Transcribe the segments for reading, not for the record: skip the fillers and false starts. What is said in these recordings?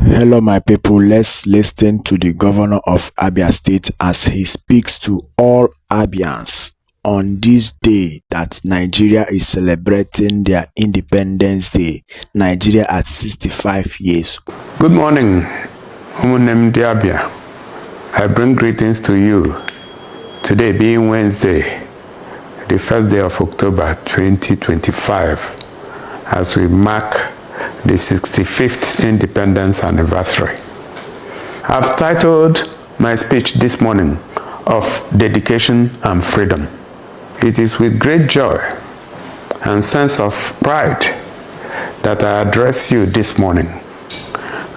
Hello, my people. Let's listen to the governor of Abia State as he speaks to all Abians on this day that Nigeria is celebrating their Independence Day. Nigeria at 65 years. Good morning, Umunem Abia. I bring greetings to you. Today being Wednesday, the first day of October 2025, as we mark the 65th Independence Anniversary. I've titled my speech this morning of Dedication and Freedom. It is with great joy and sense of pride that I address you this morning.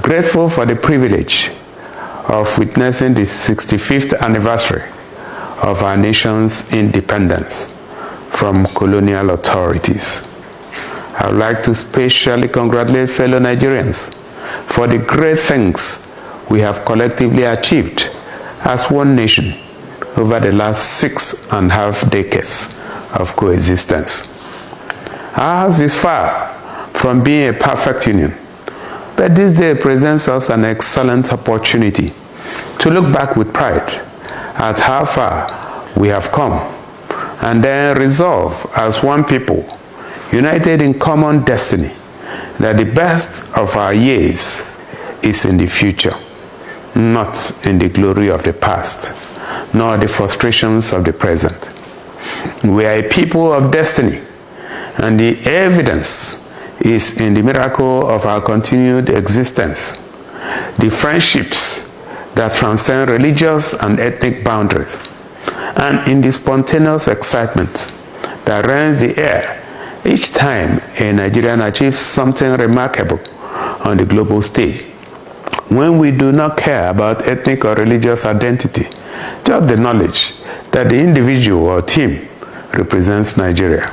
Grateful for the privilege of witnessing the 65th anniversary of our nation's independence from colonial authorities. I would like to specially congratulate fellow Nigerians for the great things we have collectively achieved as one nation over the last 6.5 decades of coexistence. Ours is far from being a perfect union, but this day presents us an excellent opportunity to look back with pride at how far we have come and then resolve as one people, united in common destiny, that the best of our years is in the future, not in the glory of the past, nor the frustrations of the present. We are a people of destiny, and the evidence is in the miracle of our continued existence, the friendships that transcend religious and ethnic boundaries, and in the spontaneous excitement that rends the air each time a Nigerian achieves something remarkable on the global stage. When we do not care about ethnic or religious identity, just the knowledge that the individual or team represents Nigeria.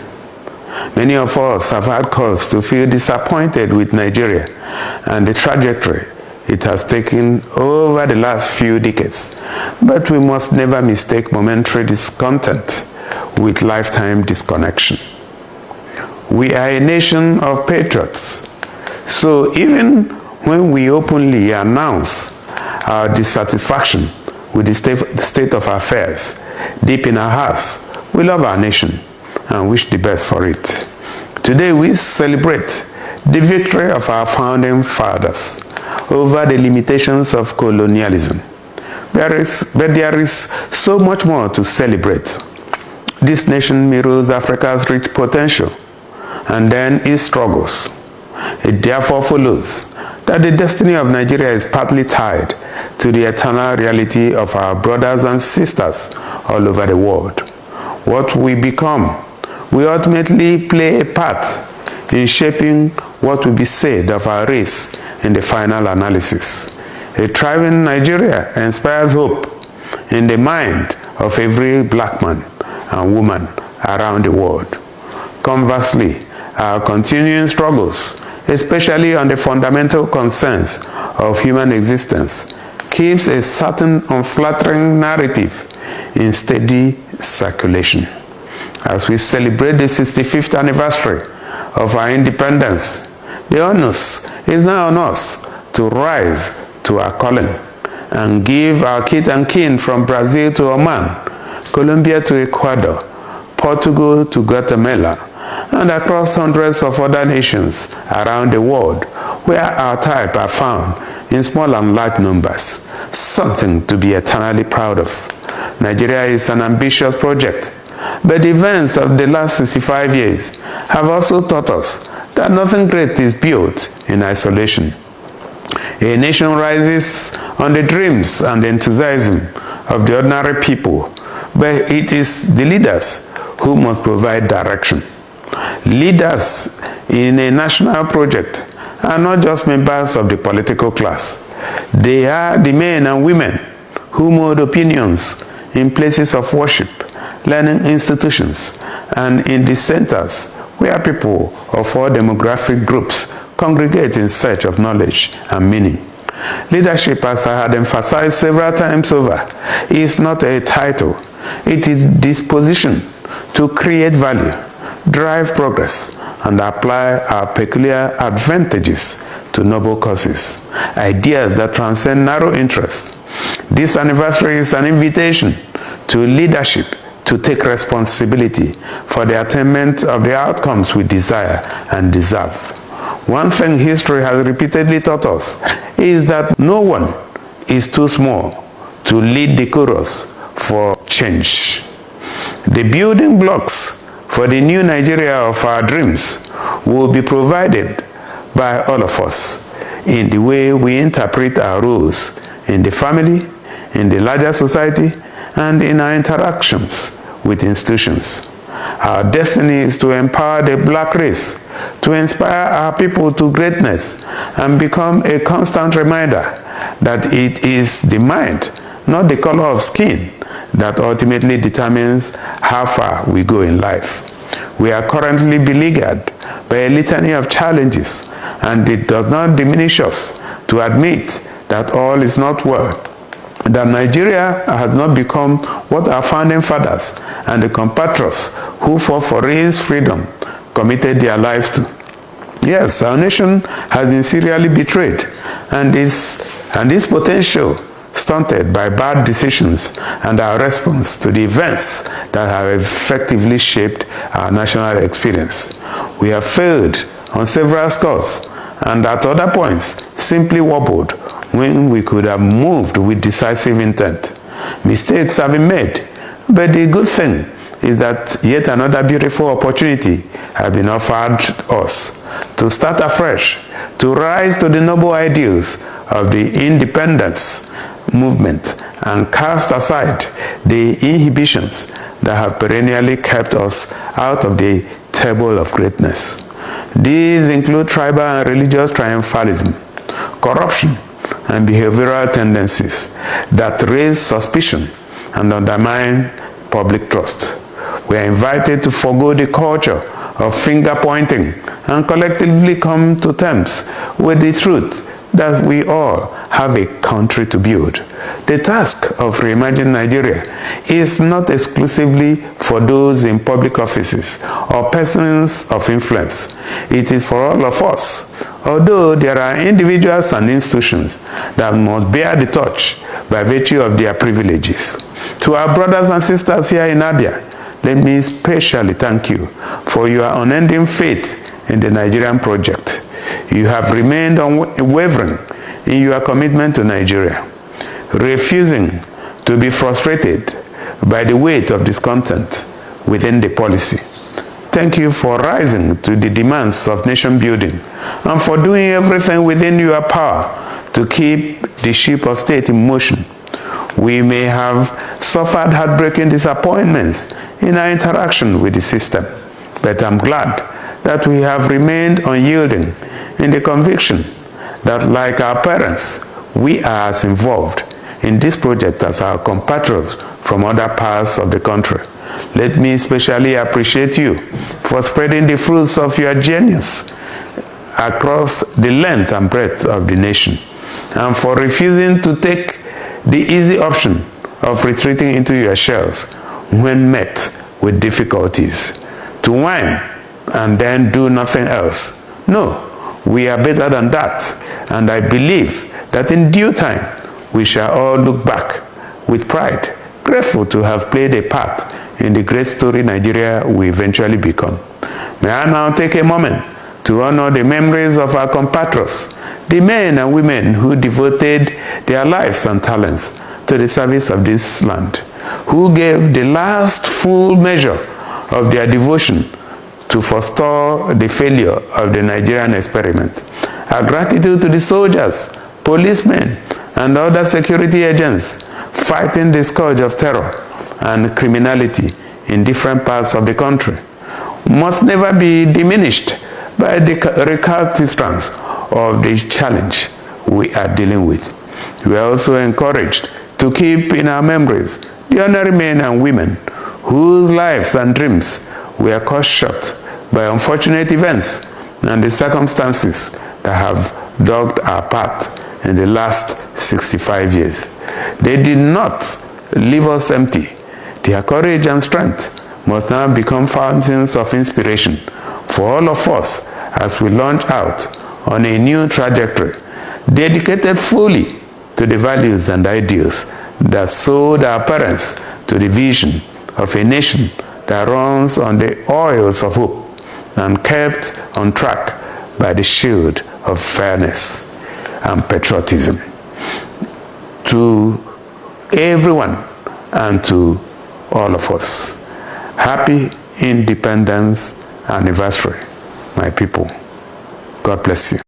Many of us have had cause to feel disappointed with Nigeria and the trajectory it has taken over the last few decades. But we must never mistake momentary discontent with lifetime disconnection. We are a nation of patriots, so even when we openly announce our dissatisfaction with the state of affairs, deep in our hearts, we love our nation and wish the best for it. Today we celebrate the victory of our founding fathers over the limitations of colonialism. But there is so much more to celebrate. This nation mirrors Africa's rich potential and then its struggles. It therefore follows that the destiny of Nigeria is partly tied to the eternal reality of our brothers and sisters all over the world. What we become, we ultimately play a part in shaping what will be said of our race in the final analysis. A thriving Nigeria inspires hope in the mind of every black man and woman around the world. Conversely, our continuing struggles, especially on the fundamental concerns of human existence, keeps a certain unflattering narrative in steady circulation. As we celebrate the 65th anniversary of our independence, the onus is now on us to rise to our calling and give our kith and kin from Brazil to Oman, Colombia to Ecuador, Portugal to Guatemala, and across hundreds of other nations around the world where our type are found in small and large numbers, something to be eternally proud of. Nigeria is an ambitious project, but the events of the last 65 years have also taught us that nothing great is built in isolation. A nation rises on the dreams and enthusiasm of the ordinary people, but it is the leaders who must provide direction. Leaders in a national project are not just members of the political class. They are the men and women who mold opinions in places of worship, learning institutions, and in the centers where people of all demographic groups congregate in search of knowledge and meaning. Leadership, as I had emphasized several times over, is not a title. It is disposition to create value, drive progress, and apply our peculiar advantages to noble causes, ideas that transcend narrow interests. This anniversary is an invitation to leadership to take responsibility for the attainment of the outcomes we desire and deserve. One thing history has repeatedly taught us is that no one is too small to lead the chorus for change. The building blocks for the new Nigeria of our dreams will be provided by all of us in the way we interpret our roles in the family, in the larger society, and in our interactions with institutions. Our destiny is to empower the black race, to inspire our people to greatness, and become a constant reminder that it is the mind, not the color of skin, that ultimately determines how far we go in life. We are currently beleaguered by a litany of challenges, and it does not diminish us to admit that all is not well, that Nigeria has not become what our founding fathers and the compatriots who fought for its freedom committed their lives to. Yes, our nation has been serially betrayed, and its potential stunted by bad decisions and our response to the events that have effectively shaped our national experience. We have failed on several scores, and at other points simply wobbled when we could have moved with decisive intent. Mistakes have been made, but the good thing is that yet another beautiful opportunity has been offered us to start afresh, to rise to the noble ideals of the independence movement and cast aside the inhibitions that have perennially kept us out of the table of greatness. These include tribal and religious triumphalism, corruption, and behavioral tendencies that raise suspicion and undermine public trust. We are invited to forego the culture of finger-pointing and collectively come to terms with the truth that we all have a country to build. The task of reimagining Nigeria is not exclusively for those in public offices or persons of influence. It is for all of us, although there are individuals and institutions that must bear the torch by virtue of their privileges. To our brothers and sisters here in Abia, let me especially thank you for your unending faith in the Nigerian project. You have remained unwavering in your commitment to Nigeria, refusing to be frustrated by the weight of discontent within the policy. Thank you for rising to the demands of nation building and for doing everything within your power to keep the ship of state in motion. We may have suffered heartbreaking disappointments in our interaction with the system, but I'm glad that we have remained unyielding in the conviction that, like our parents, we are as involved in this project as our compatriots from other parts of the country. Let me especially appreciate you for spreading the fruits of your genius across the length and breadth of the nation, and for refusing to take the easy option of retreating into your shells when met with difficulties, to whine and then do nothing else. No, we are better than that, and I believe that in due time we shall all look back with pride, grateful to have played a part in the great story Nigeria will eventually become. May I now take a moment to honor the memories of our compatriots, the men and women who devoted their lives and talents to the service of this land, who gave the last full measure of their devotion to forestall the failure of the Nigerian experiment. Our gratitude to the soldiers, policemen, and other security agents fighting the scourge of terror and criminality in different parts of the country must never be diminished by the recalcitrance of the challenge we are dealing with. We are also encouraged to keep in our memories the ordinary men and women whose lives and dreams were cut short by unfortunate events and the circumstances that have dogged our path in the last 65 years. They did not leave us empty. Their courage and strength must now become fountains of inspiration for all of us as we launch out on a new trajectory, dedicated fully to the values and ideals that sold our parents to the vision of a nation that runs on the oils of hope and kept on track by the shield of fairness and patriotism. To everyone and to all of us, happy Independence Anniversary, my people. God bless you.